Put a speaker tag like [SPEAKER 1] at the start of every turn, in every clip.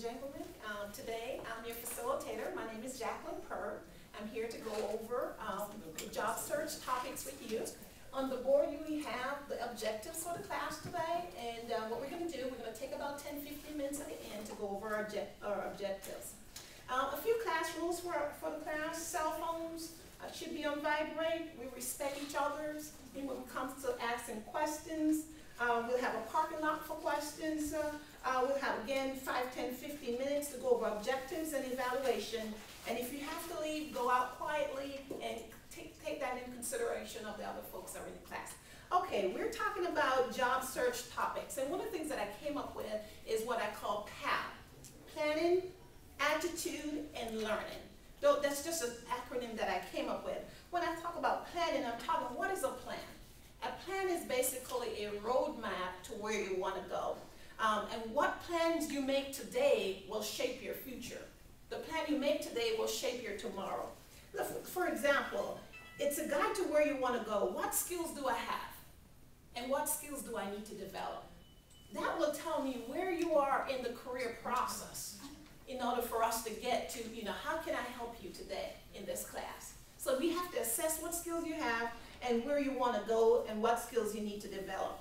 [SPEAKER 1] gentlemen. Today I'm your facilitator. My name is Jacqueline Perth. I'm here to go over job search topics with you. On the board we have the objectives for the class today, and what we're going to do, we're going to take about 10-15 minutes at the end to go over our objectives. A few class rules for the class. Cell phones should be on vibrate. We respect each other's. When it comes to asking questions, we'll have a parking lot for questions. We'll have, again, 5, 10, 15 minutes to go over objectives and evaluation. And if you have to leave, go out quietly and take that in consideration of the other folks that are in the class. Okay, we're talking about job search topics. And one of the things that I came up with is what I call PAL. Planning, Attitude, and Learning. That's just an acronym that I came up with. When I talk about planning, I'm talking, what is a plan? A plan is basically a roadmap to where you want to go. And what plans you make today will shape your future. The plan you make today will shape your tomorrow. For example, it's a guide to where you want to go. What skills do I have? And what skills do I need to develop? That will tell me where you are in the career process in order for us to get to, how can I help you today in this class? So we have to assess what skills you have and where you want to go and what skills you need to develop.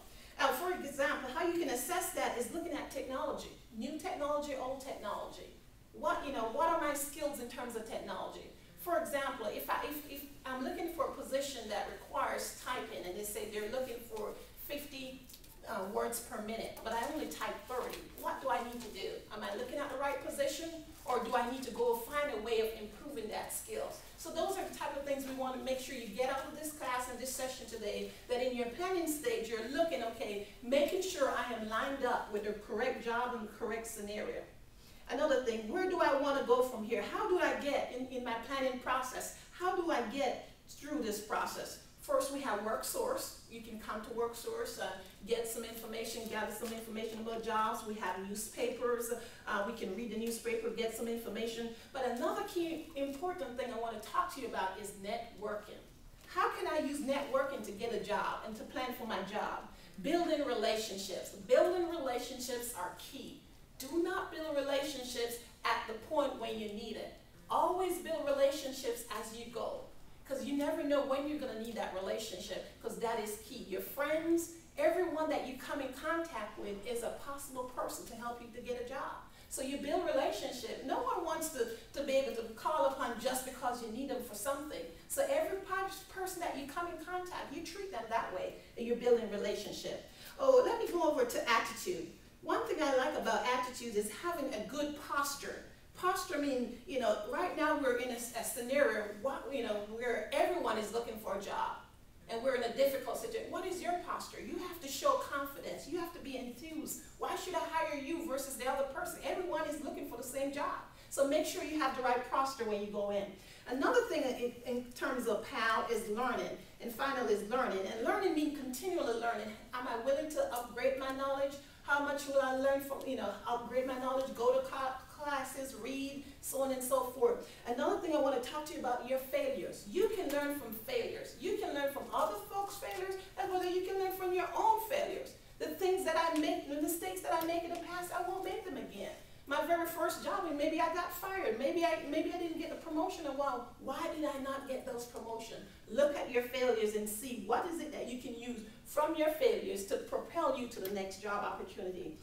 [SPEAKER 1] For example, how you can assess that is looking at technology. New technology, old technology. What are my skills in terms of technology? For example, if I'm looking for a position that requires typing and they say they're looking for 50 words per minute, but I only type 30, what do I need to do? Am I looking at the right position, or do I need to go find a way of improving that skill? So those are the type of things we want to make sure you get out of this class and this session today, that in your planning stage, you're looking, okay, making sure I am lined up with the correct job and the correct scenario. Another thing, where do I want to go from here? How do I get in my planning process? How do I get through this process? First, we have WorkSource. You can come to WorkSource, get some information, gather some information about jobs. We have newspapers. We can read the newspaper, get some information. But another key important thing I want to talk to you about is networking. How can I use networking to get a job and to plan for my job? Building relationships. Building relationships are key. Do not build relationships at the point when you need it. Always build relationships as you go, because you never know when you're going to need that relationship, because that is key. Your friends, everyone that you come in contact with is a possible person to help you to get a job. So you build relationship. No one wants to be able to call upon just because you need them for something. So every person that you come in contact, you treat them that way, and you're building relationship. Oh, let me go over to attitude. One thing I like about attitude is having a good posture. Posture means, right now we're in a scenario, where everyone is looking for a job, and we're in a difficult situation. What is your posture? You have to show confidence. You have to be enthused. Why should I hire you versus the other person? Everyone is looking for the same job. So make sure you have the right posture when you go in. Another thing in terms of PAL is learning, and finally is learning. And learning means continually learning. Am I willing to upgrade my knowledge? How much will I learn from, upgrade my knowledge, go to classes, read, so on and so forth. Another thing I want to talk to you about, your failures. You can learn from failures. You can learn from other folks' failures, as well as you can learn from your own failures. The things that I make, the mistakes that I make in the past, I won't make them again. My very first job, and maybe I got fired. Maybe I didn't get a promotion. And why did I not get those promotions? Look at your failures and see what is it that you can use from your failures to propel you to the next job opportunity.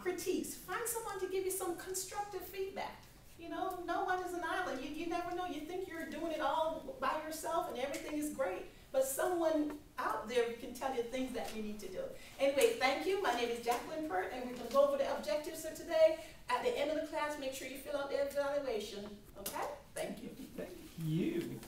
[SPEAKER 1] Critiques. Find someone to give you some constructive feedback. No one is an island. You never know. You think you're doing it all by yourself and everything is great. But someone out there can tell you things that you need to do. Anyway, thank you. My name is Jacqueline Perth, and we're going to go over the objectives for today. At the end of the class, make sure you fill out the evaluation. Okay? Thank you.
[SPEAKER 2] Thank you.